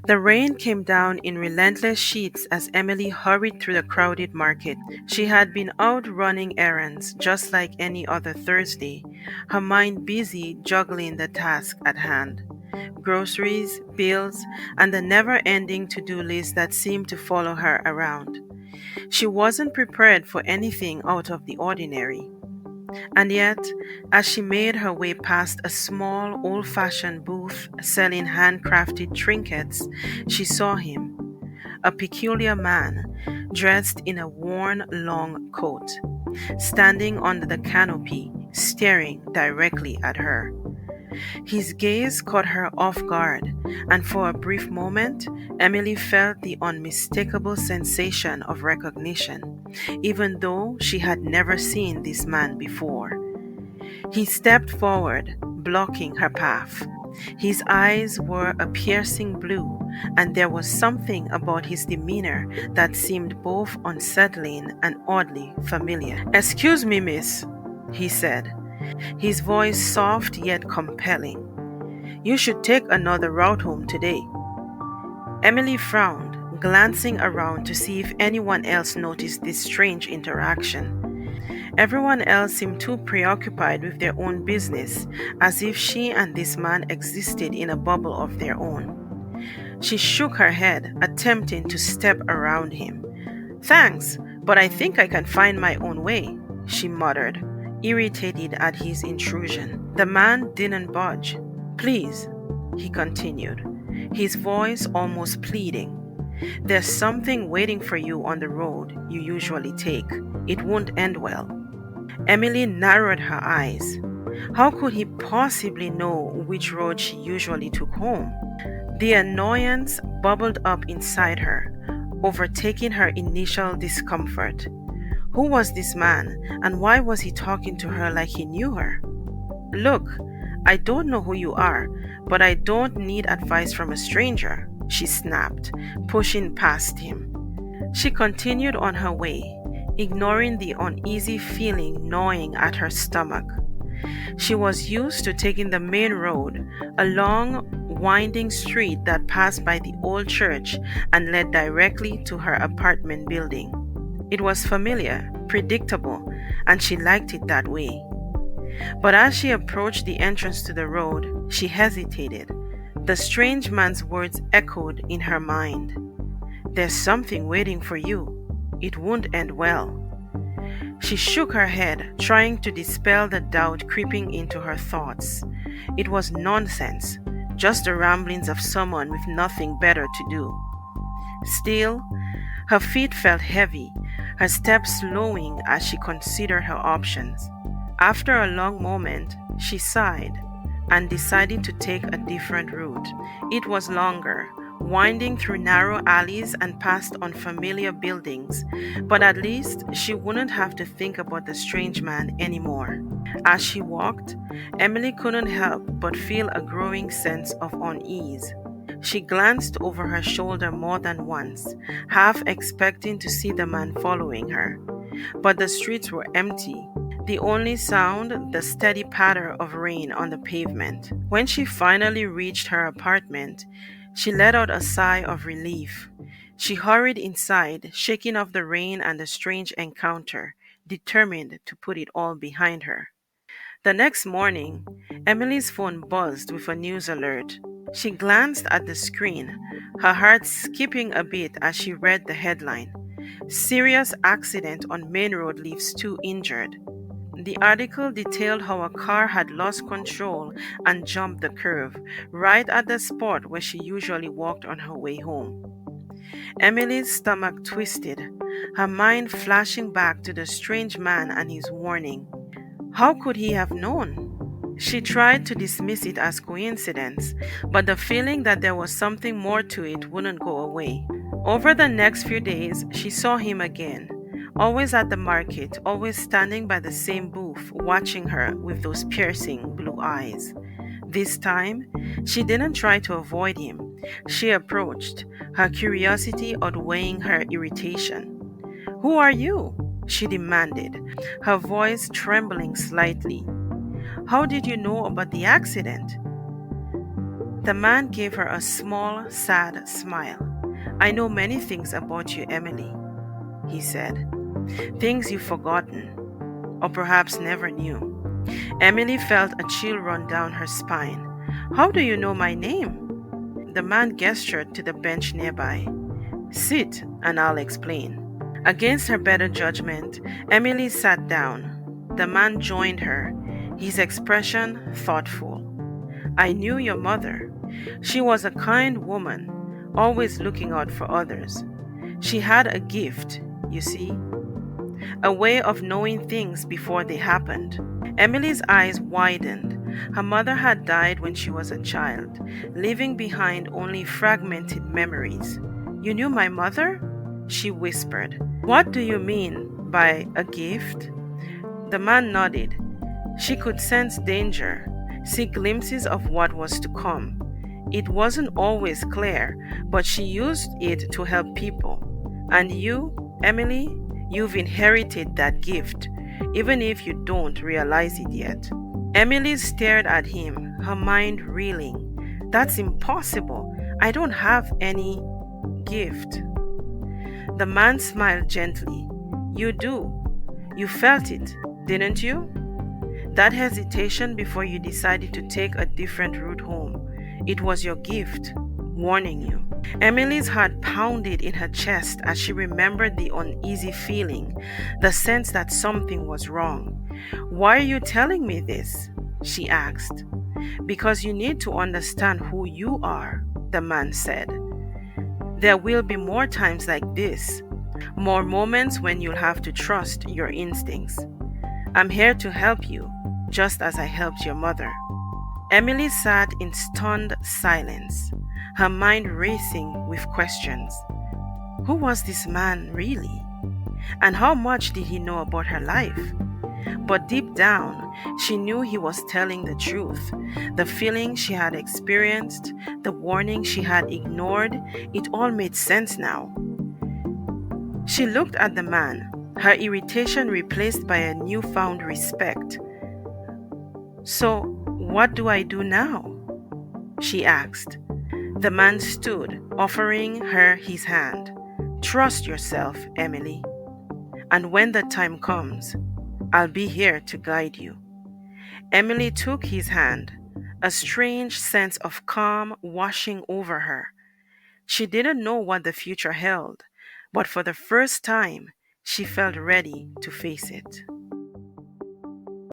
The rain came down in relentless sheets as Emily hurried through the crowded market. She had been out running errands just like any other Thursday, her mind busy juggling the task at hand: groceries, bills, and the never ending to do list that seemed to follow her around. She wasn't prepared for anything out of the ordinary. And yet, as she made her way past a small, old fashioned booth selling handcrafted trinkets, she saw him, a peculiar man, dressed in a worn, long coat, standing under the canopy, staring directly at her. His gaze caught her off guard, and for a brief moment, Emily felt the unmistakable sensation of recognition, even though she had never seen this man before. He stepped forward, blocking her path. His eyes were a piercing blue, and there was something about his demeanor that seemed both unsettling and oddly familiar. "Excuse me, miss," he said, his voice soft yet compelling. "You should take another route home today." Emily frowned, glancing around to see if anyone else noticed this strange interaction. Everyone else seemed too preoccupied with their own business, as if she and this man existed in a bubble of their own. She shook her head, attempting to step around him. "Thanks, but I think I can find my own way," she muttered, irritated at his intrusion. The man didn't budge. "Please," he continued, his voice almost pleading. "There's something waiting for you on the road you usually take. It won't end well." Emily narrowed her eyes. How could he possibly know which road she usually took home? The annoyance bubbled up inside her, overtaking her initial discomfort. Who was this man, and why was he talking to her like he knew her? "Look, I don't know who you are, but I don't need advice from a stranger," she snapped, pushing past him. She continued on her way, ignoring the uneasy feeling gnawing at her stomach. She was used to taking the main road, a long, winding street that passed by the old church and led directly to her apartment building. It was familiar, predictable, and she liked it that way. But as she approached the entrance to the road, she hesitated. The strange man's words echoed in her mind. "There's something waiting for you. It won't end well." She shook her head, trying to dispel the doubt creeping into her thoughts. It was nonsense, just the ramblings of someone with nothing better to do. Still, her feet felt heavy, her steps slowing as she considered her options. After a long moment, she sighed and decided to take a different route. It was longer, winding through narrow alleys and past unfamiliar buildings, but at least she wouldn't have to think about the strange man anymore. As she walked, Emily couldn't help but feel a growing sense of unease. She glanced over her shoulder more than once, half expecting to see the man following her. But the streets were empty. The only sound, the steady patter of rain on the pavement. When she finally reached her apartment, she let out a sigh of relief. She hurried inside, shaking off the rain and the strange encounter, determined to put it all behind her. The next morning, Emily's phone buzzed with a news alert. She glanced at the screen, her heart skipping a bit as she read the headline: "Serious accident on main road leaves two injured." The article detailed how a car had lost control and jumped the curve, right at the spot where she usually walked on her way home. Emily's stomach twisted, her mind flashing back to the strange man and his warning. How could he have known? She tried to dismiss it as coincidence, but the feeling that there was something more to it wouldn't go away. Over the next few days, she saw him again, always at the market, always standing by the same booth, watching her with those piercing blue eyes. This time, she didn't try to avoid him. She approached, her curiosity outweighing her irritation. "Who are you?" she demanded, her voice trembling slightly. "How did you know about the accident?" The man gave her a small, sad smile. I know many things about you, Emily, he said. Things you've forgotten, or perhaps never knew. Emily felt a chill run down her spine. How do you know my name? The man gestured to the bench nearby. Sit, and I'll explain. Against her better judgment, Emily sat down. The man joined her, his expression thoughtful. I knew your mother. She was a kind woman, always looking out for others. She had a gift, you see, a way of knowing things before they happened. Emily's eyes widened. Her mother had died when she was a child, leaving behind only fragmented memories. You knew my mother? She whispered. What do you mean by a gift? The man nodded. She could sense danger, see glimpses of what was to come. It wasn't always clear, but she used it to help people. And you, Emily, you've inherited that gift, even if you don't realize it yet. Emily stared at him, her mind reeling. That's impossible. I don't have any gift. The man smiled gently. You do. You felt it, didn't you? That hesitation before you decided to take a different route home. It was your gift, warning you. Emily's heart pounded in her chest as she remembered the uneasy feeling, the sense that something was wrong. Why are you telling me this? She asked. Because you need to understand who you are, the man said. There will be more times like this, more moments when you'll have to trust your instincts. I'm here to help you, just as I helped your mother. Emily sat in stunned silence, her mind racing with questions. Who was this man really? And how much did he know about her life? But deep down, she knew he was telling the truth. The feeling she had experienced, the warning she had ignored, it all made sense now. She looked at the man, her irritation replaced by a newfound respect. So, what do I do now? She asked. The man stood, offering her his hand. Trust yourself, Emily. And when the time comes, I'll be here to guide you. Emily took his hand, a strange sense of calm washing over her. She didn't know what the future held, but for the first time, she felt ready to face it.